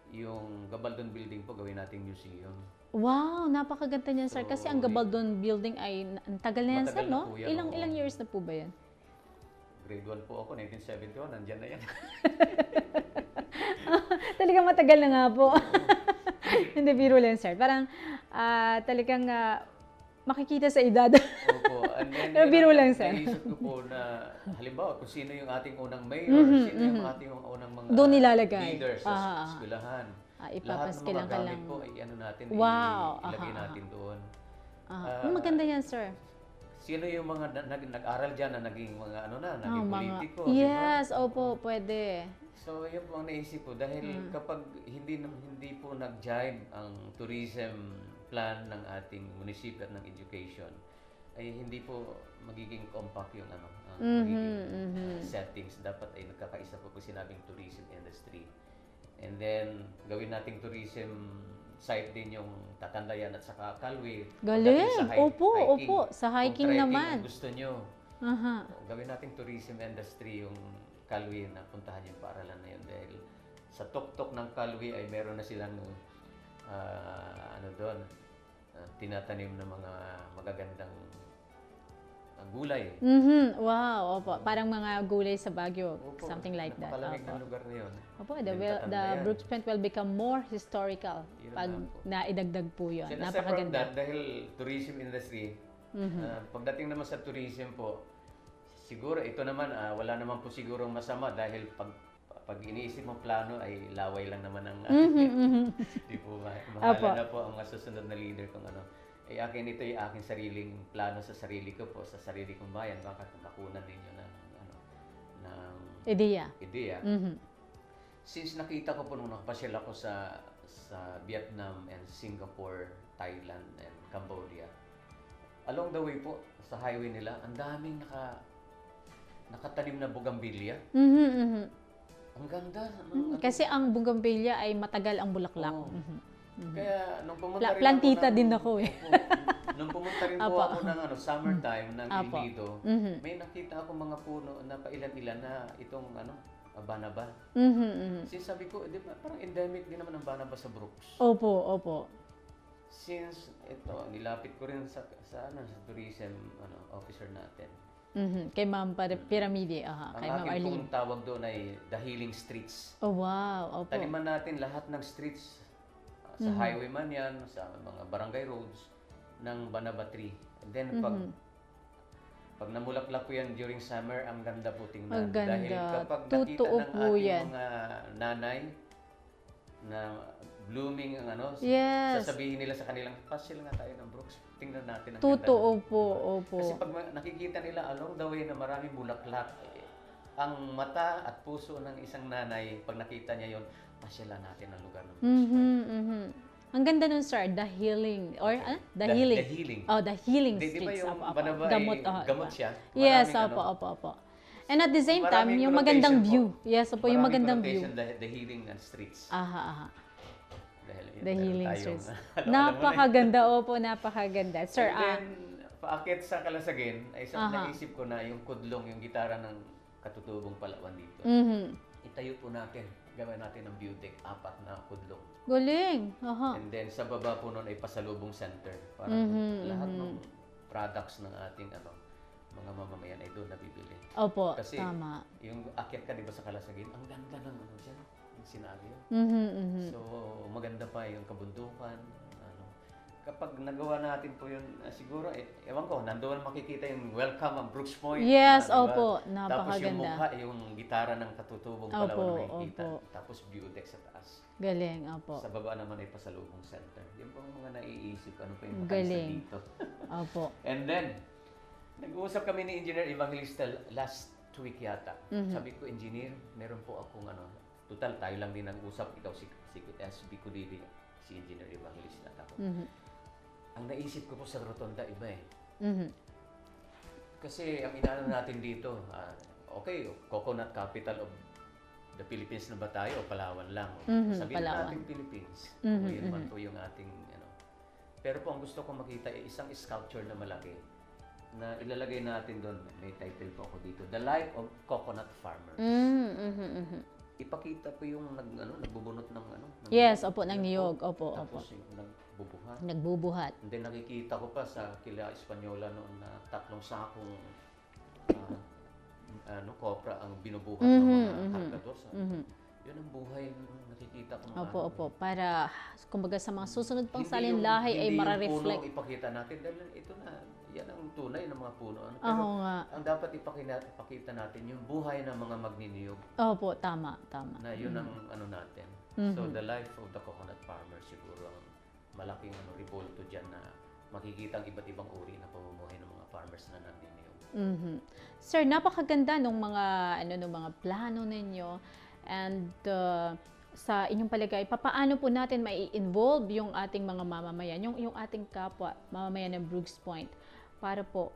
Yung Gabaldon Building po gawin nating museum. Wow, napakaganda niyan, sir. So, kasi ang Gabaldon Building ay ang tagal na yan, sir, matagal na no? po yan, Ilang years na po ba yan? grade 1 po ako, 1971, nandyan na yan. Talagang matagal na nga po. Hindi, biro lang, sir. Parang talagang makikita sa edad. Opo. And then, Pero biro lang, sir. Naisip ko po na, halimbawa, kung sino yung ating unang mayor, sino yung ating unang mga Doon nilalagay. leaders sa eskwelahan. Lahat ng Ipapaskilan mga ka gamit lang. po, ano natin, Wow. ilagay natin doon. Maganda yan, sir. Sino yung mga nag-aral dyan na naging mga naging politiko, di ba? Yes, opo, pwede. So, yun po ang naisip ko dahil kapag hindi po nag-jive ang tourism plan ng ating munisipyo at ng education, ay hindi po magiging compact yung ang magiging settings. Dapat ay nagkakaisa po sinabing tourism industry. And then, gawin nating tourism site din yung Tatandayan at saka Calway. Galing! Sa Opo. Sa hiking Kung trekking naman. ang gusto nyo, Aha. gawin nating tourism industry yung Calway na puntahan yung paaralan na yun dahil sa tuktok ng Calway ay meron na silang doon tinatanim na mga magagandang gulay. Wow, opo. Parang mga gulay sa Baguio. Opo, Something like that. napakalamig Opo. ng lugar na yun. Opo, Yung the Tatandayan. Brooks Point will become more historical Yun pag nga po. naidagdag po yun. Then aside from Napakaganda. that, dahil tourism industry, pagdating naman sa tourism po, siguro ito naman, wala naman po siguro masama dahil pag iniisip mo plano ay laway lang naman ang di po ba? Apo. Mahala na po ang masusunod na leader kung ano. Akin ito yung aking sariling plano sa sarili ko po, sa sarili kong bayan. Baka makunan ninyo ng Ideya. ideya. Since nakita ko po nung nakapasyal ako sa Vietnam and Singapore, Thailand and Cambodia, along the way po, sa highway nila, ang daming nakatanim na bugambilya. Ang ganda. Kasi ang bougainvillea ay matagal ang bulaklak. Oo. Kaya nung pumunta rin Plantita ako din ako eh. Nung pumunta rin po Apo. ako ng summertime ng Apo. Ilido, may nakita ako mga puno na pailan-ilan na itong banaba. Since sabi ko, di ba, parang endemic din naman ang banaba sa Brooks. Opo. Since ito, nilapit ko rin sa tourism officer natin. Kay Ma'am Piramide. Ang Kay Ma'am aking Arlene. pong tawag doon ay The Healing Streets. Oh, wow. Opo. Taniman natin lahat ng streets, sa highway man yan, sa mga barangay roads, ng banaba tree. And then pag namulaklak po yan during summer, ang ganda po tingnan. Ang ganda. Dahil kapag nakita Totoo ng po ating yan. mga nanay na blooming ang Yes. sasabihin nila sa kanilang, pasyal nga tayo ng Brooks. Tingnan natin ang Totoo ganda. po. Opo. Kasi pag nakikita nila along the way na maraming bulaklak, ang mata at puso ng isang nanay, pag nakita niya yon, pasyalan natin ang lugar ng Brooks. Ang ganda nun, sir. The Healing. Or, The The Healing. Healing. Oh, The Healing Di ba Streets. yung Opo. banaba Gamot. gamot siya? Yes, Maraming opo. And at the same time, maraming yung magandang view. connotation po. Yes, opo, yung Maraming magandang view. connotation, The Healing and Streets. Aha. Dahil The meron Healing tayong- Streets. alam mo na eh. Napakaganda, opo, napakaganda. Sir, And then, paakit sa Kalasagin, ay naisip ko na yung kudlong, yung gitara ng Katutubong Palawan dito. Itayo po natin, gawin natin ng view deck, 4 na kudlong. galing. Aha. And then sa baba po nun ay pasalubong center. Para lahat ng products ng ating mga mamamayan ay doon nabibili. Opo, Kasi tama. yung akyat ka, di ba, sa Kalasagin, ang ganda ng dyan, yung senaryo. So, maganda pa yung kabundukan. Kapag nagawa natin po yun, siguro, ewan ko, nandoon makikita yung welcome ang Brooks Point. Yes, diba? opo, Tapos yung napakaganda. mukha, yung gitara ng Katutubong Palawan Opo, na makikita. opo. Tapos view deck sa taas. Galing, opo. Sa baba naman ay pasalubong center. Yun po ang mga naiisip, ano pa yung Galing. dito. Opo. And then, nag-uusap kami ni Engineer Evangelista last week yata. Sabi ko, Engineer, meron po akong total tayo lang din nag-usap. Ikaw si SB Kulili, si Engineer Evangelista at ako. Ang naisip ko po sa Rotonda, iba eh. Kasi ang inaano natin dito, okay, coconut capital of the Philippines na ba tayo o Palawan lang? Sabihin Palawan. natin Philippines. Kung yun man po yung ating Pero po ang gusto ko makita ay isang sculpture na malaki na ilalagay natin doon. May title po ako dito, The Life of Coconut Farmers. Ipakita ko yung nagbubunot ng Yes, opo, ng niyog. Opo, opo. Tapos yung nagbubuhat. Nagbubuhat. And then nakikita ko pa sa Kila Espanyola noon na 3 sakong kopra ang binubuhat ng mga kargador. Yun ang buhay na nakikita ko. Opo. Para, kumbaga sa mga susunod pang Hindi salinlahi ay hindi yung marareflect. puno ipakita natin dahil ito na, yan ang tunay ng mga puno. Pero Oo nga. ang dapat ipakita natin yung buhay ng mga magniniyog Opo, tama. na yun ang natin. So the life of the coconut farmer siguro ang malaking revolto dyan na makikita ang iba't ibang uri na pamumuhay ng mga farmers na nagniniyog. Sir, napakaganda nung mga plano ninyo and sa inyong palagay, papaano po natin mai-involve yung ating mga mamamayan, yung ating kapwa mamamayan ng Brooks Point para po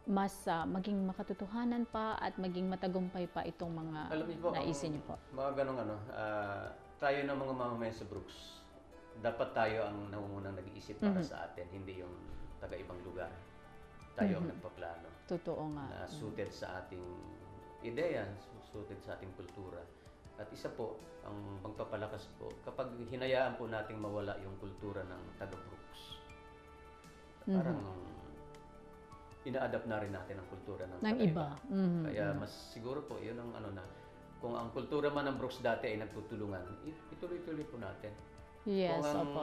mas maging makatotohanan pa at maging matagumpay pa itong mga Alam niyo po, naisin niyo po. mga ganong tayo ng mga mamamayan sa Brooks, dapat tayo ang nangungunang nag-iisip para sa atin, hindi yung taga-ibang lugar. Tayo ang nagpaplano. Totoo nga. Na suited sa ating ideya, suited sa ating kultura. At isa po, ang magpapalakas po, kapag hinayaan po nating mawala yung kultura ng taga-Brooks, parang ina-adapt na rin natin ang kultura ng iba. Kaya mas siguro po, yun ang kung ang kultura man ng Brooks dati ay nagtutulungan, ituloy-tuloy po natin. Yes, Kung ang opo.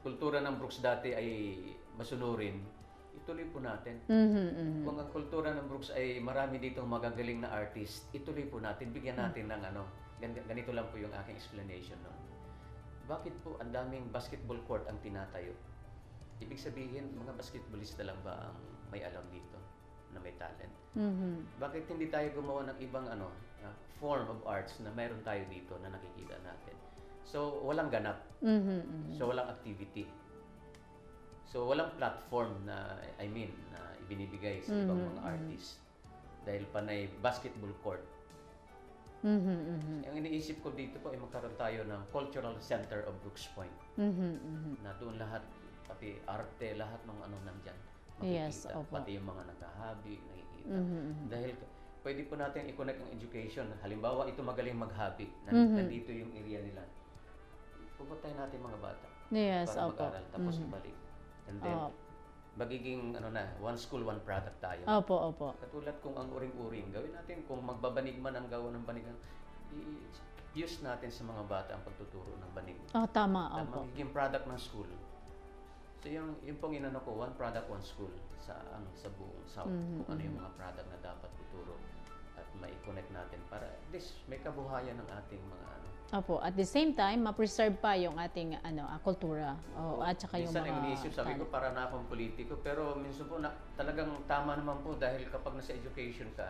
kultura ng Brooks dati ay masunurin, ituloy po natin. Kung ang kultura ng Brooks ay marami ditong magagaling na artist, ituloy po natin, bigyan natin ng ganito lang po yung aking explanation. No? Bakit po ang daming basketball court ang tinatayo? Ibig sabihin, mga basketballista lang ba ang may alam dito na may talent? Bakit hindi tayo gumawa ng ibang form of arts na mayroon tayo dito na nakikita natin? So, walang ganap. So, walang activity. So, walang platform na ibinibigay sa ibang mga artists. Dahil panay basketball court. Ang iniisip ko dito po ay magkaroon tayo ng cultural center of Brooks Point. Na doon lahat, pati arte, lahat ng nandyan. Makikita. Yes, opo. Pati yung mga naghahabi, nakikita. Dahil pwede po natin i-connect ang education. Halimbawa, ito magaling maghabi. Nandito yung area nila. Pupuntahin natin mga bata. Yes, para opo. mag-aral, tapos ibalik. And then, magiging one school, one product tayo. Opo. Katulad kung ang uring-uring, gawin natin kung magbabanig man ang gawa ng banigan, use natin sa mga bata ang pagtuturo ng banig. Tama, Na opo. magiging product ng school. So yung pong inano ko, one product, one school sa buong South, kung ano yung mga product na dapat tuturo at mai-connect natin para at least may kabuhayan ng ating mga Opo, at the same time, ma-preserve pa yung ating kultura at saka yung minsan mga ang iniisip, sabi ko, para na akong politiko, pero minsan po talagang tama naman po dahil kapag nasa education ka,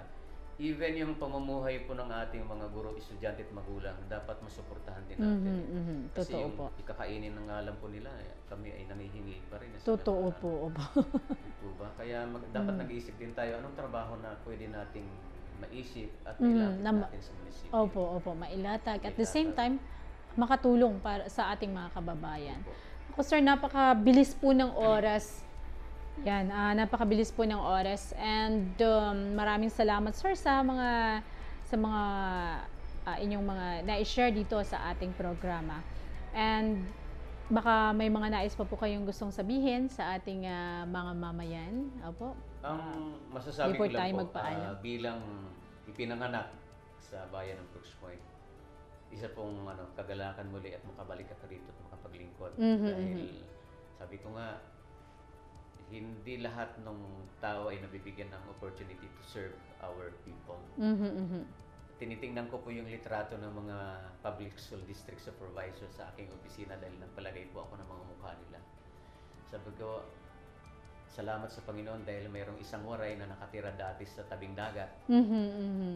even yung pamumuhay po ng ating mga guro, estudyante at magulang, dapat masuportahan din natin. Kasi Totoo yung po. ikakainin ng alam po nila, kami ay nangihingi pa rin. Totoo po, opo. Diba? Kaya dapat nag-iisip din tayo, anong trabaho na pwede nating maisip at mailapit natin sa munisipyo. Opo, mailatag. At the same time, makatulong para sa ating mga kababayan. Ako sir, napakabilis po ng oras. Yan, napakabilis po ng oras. And maraming salamat sir sa mga inyong mga na-share dito sa ating programa. And baka may mga nais pa po kayong gustong sabihin sa ating mga mamayan. Opo. Ang masasabi ko Before tayo lang po, magpaalam. bilang ipinanganak sa bayan ng Brooks Point, isa pong kagalakan muli at makabalik ka rito at makapaglingkod. Dahil sabi ko nga, hindi lahat ng tao ay nabibigyan ng opportunity to serve our people. Tinitingnan ko po yung litrato ng mga public school district supervisor sa aking opisina dahil nagpalagay po ako ng mga mukha nila. Sabi ko, salamat sa Panginoon dahil mayroong isang waray na nakatira dati sa tabing dagat.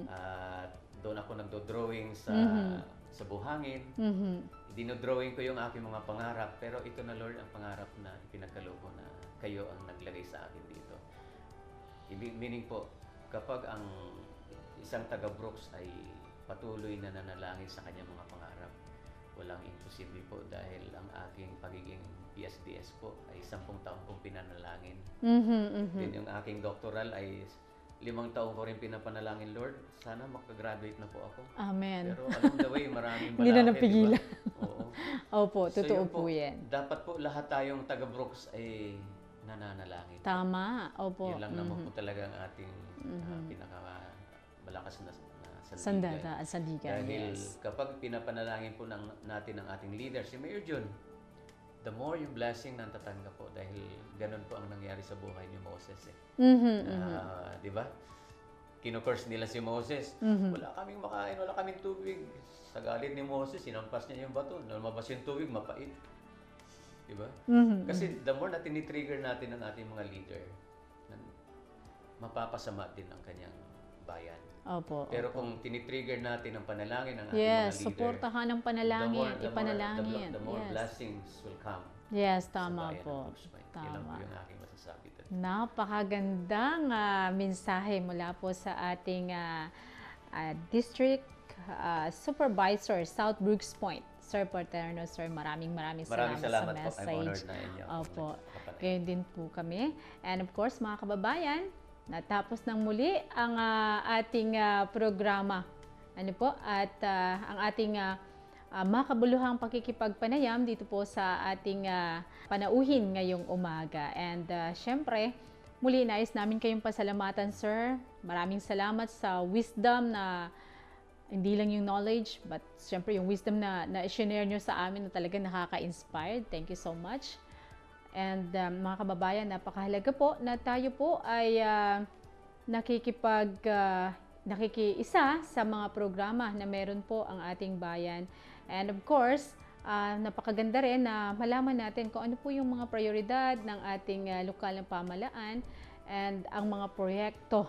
At doon ako nagdo-drawing sa buhangin. Dinodrawing ko yung aking mga pangarap, pero ito na Lord ang pangarap na ipinagkaloob ko na kayo ang naglagay sa akin dito. Meaning po, kapag ang isang taga-Brooks ay patuloy na nanalangin sa kanyang mga pangarap, walang imposible po dahil ang aking pagiging PSDS po ay 10 taon pong pinanalangin. Then yung aking doctoral ay 5 taon ko rin pinapanalangin, Lord, sana makagraduate na po ako. Amen. Pero along the way, maraming Hindi na balakid, napigilan. diba? Oo. Opo, totoo yun po yan. Dapat po lahat tayong taga-Brooks ay nananalangin. Tama, opo. Yun lang naman po talaga ang ating malakas na Sandata at sandigan, Dahil yes. kapag pinapanalangin po natin ang ating leader, si Mayor Jun, the more yung blessing na tatanggap po dahil ganun po ang nangyari sa buhay ni Moses eh. Di ba? Kinukurs nila si Moses. Wala kaming makain, wala kaming tubig. Sa galit ni Moses, sinampas niya yung bato. Lumabas yung tubig, mapait. Di ba? Kasi the more na tinitrigger natin ang ating mga leader, mapapasama din ang kanyang bayan. Opo. Pero kung tinitrigger natin ang panalangin ng ating Yes, mga leader, suportahan ng panalangin, ipanalangin. the more Yes. blessings will come. Yes, sa tama bayan ng po. Brooks Point. Yan lang po Tama. yung aking masasabi doon. Napakagandang mensahe mula po sa ating district supervisor, South Brooks Point. Sir Paterno, sir, maraming Maraming salamat salamat sa po. I'm honored message. na inyo. Opo. Gayon din po kami. And of course, mga kababayan, natapos ng muli ang ating programa. Ano po? At ang ating makabuluhang pakikipagpanayam dito po sa ating panauhin ngayong umaga. And syempre, muli nais namin kayong pasalamatan, sir. Maraming salamat sa wisdom na hindi lang yung knowledge, but syempre yung wisdom na i-share nyo sa amin na talaga nakaka-inspired. Thank you so much. And mga kababayan, napakahalaga po na tayo po ay nakikiisa sa mga programa na meron po ang ating bayan. And of course, napakaganda rin na malaman natin kung ano po yung mga prioridad ng ating lokal na pamahalaan and ang mga proyekto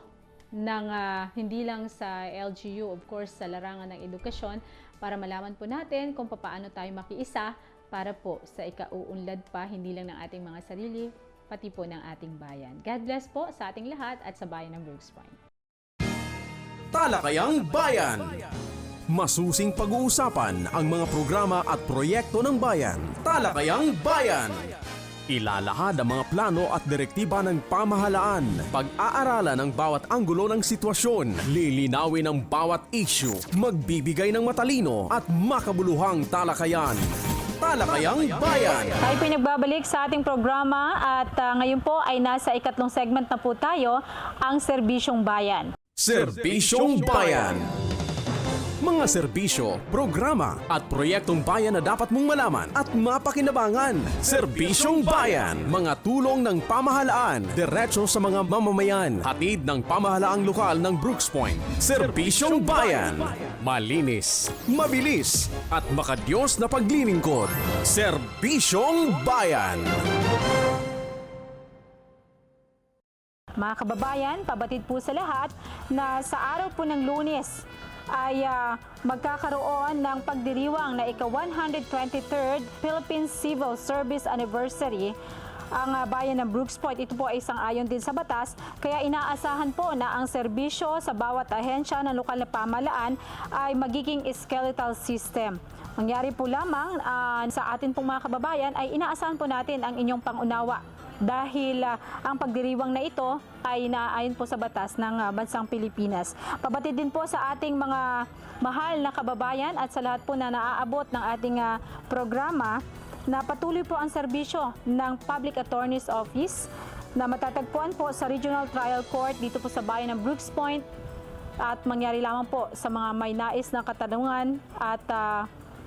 ng hindi lang sa LGU, of course, sa larangan ng edukasyon, para malaman po natin kung paano tayo makiisa para po sa ikauunlad pa, hindi lang ng ating mga sarili, pati po ng ating bayan. God bless po sa ating lahat at sa bayan ng Brooks Point. Talakayang Bayan. Masusing pag-uusapan ang mga programa at proyekto ng bayan. Talakayang Bayan. Ilalahad ang mga plano at direktiba ng pamahalaan. Pag-aaralan ang bawat anggulo ng sitwasyon. Lilinawin ang bawat issue. Magbibigay ng matalino at makabuluhang talakayan. Talakayang Bayan. Tayo po nagbabalik sa ating programa at ngayon po ay nasa ikatlong segment na po tayo, ang Serbisyong Bayan. Serbisyong Bayan. Mga serbisyo, programa at proyektong bayan na dapat mong malaman at mapakinabangan. Serbisyong Bayan. Mga tulong ng pamahalaan, diretso sa mga mamamayan. Hatid ng pamahalaang lokal ng Brooks Point. Serbisyong Bayan. Malinis, mabilis at makadiyos na paglilingkod. Serbisyong Bayan. Mga kababayan, pabatid po sa lahat na sa araw po ng Lunes ay magkakaroon ng pagdiriwang na ika-123rd Philippine Civil Service Anniversary ang bayan ng Brooks Point. Ito po ay sang-ayon din sa batas, kaya inaasahan po na ang serbisyo sa bawat ahensya ng lokal na pamahalaan ay magiging skeletal system. Mangyari po lamang sa atin pong mga kababayan ay inaasahan po natin ang inyong pangunawa dahil ang pagdiriwang na ito ay inaayon po sa batas ng bansang Pilipinas. Pabatid din po sa ating mga mahal na kababayan at sa lahat po na naaabot ng ating programa na patuloy po ang serbisyo ng Public Attorney's Office na matatagpuan po sa Regional Trial Court dito po sa bayan ng Brooks Point at mangyari lamang po sa mga may nais na katanungan at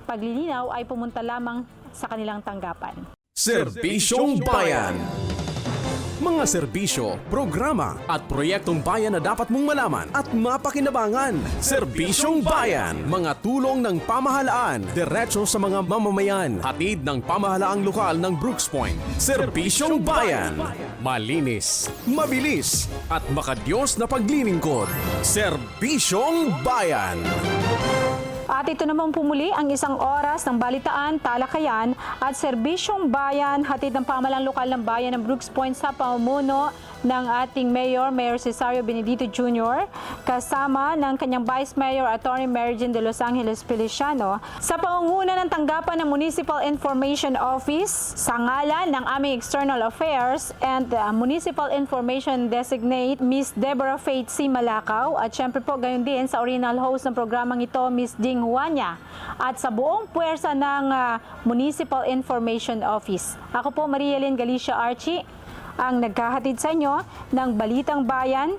paglilinaw ay pumunta lamang sa kanilang tanggapan. Serbisyong Bayan. Mga serbisyo, programa at proyektong bayan na dapat mong malaman at mapakinabangan. Serbisyong Bayan. Mga tulong ng pamahalaan, diretso sa mga mamamayan. Hatid ng pamahalaang lokal ng Brooks Point. Serbisyong Bayan. Malinis, mabilis at makadiyos na paglilingkod. Serbisyong Bayan. At ito naman pumuli ang isang oras ng balitaan, talakayan at serbisyong bayan, hatid ng pamahalang lokal ng bayan ng Brooks Point sa pamumuno ng ating Mayor Cesario Benedito Jr. kasama ng kanyang Vice Mayor Attorney Mary Jean de Los Angeles Feliciano sa pangunguna ng tanggapan ng Municipal Information Office sa ngalan ng aming External Affairs and Municipal Information Designate Ms. Deborah Faith C. Malakaw at syempre po gayon din sa original host ng programang ito Ms. Ding Huanya at sa buong puwersa ng Municipal Information Office. Ako po Maria Lynn Galicia Archie ang nagkahatid sa inyo ng Balitang Bayan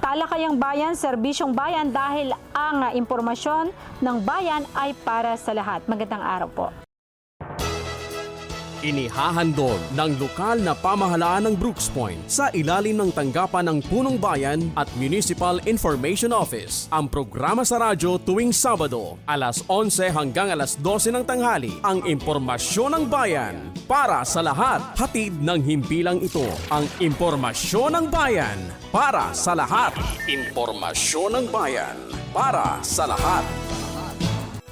Talakayang bayan, serbisyong bayan dahil ang impormasyon ng bayan ay para sa lahat. Magandang araw po. Inihahandog ng lokal na pamahalaan ng Brooks Point sa ilalim ng tanggapan ng Punong Bayan at Municipal Information Office. Ang programa sa radyo tuwing Sabado, alas 11 hanggang alas 12 ng tanghali. Ang impormasyon ng bayan para sa lahat. Hatid ng himpilang ito, ang impormasyon ng bayan para sa lahat. Impormasyon ng bayan para sa lahat.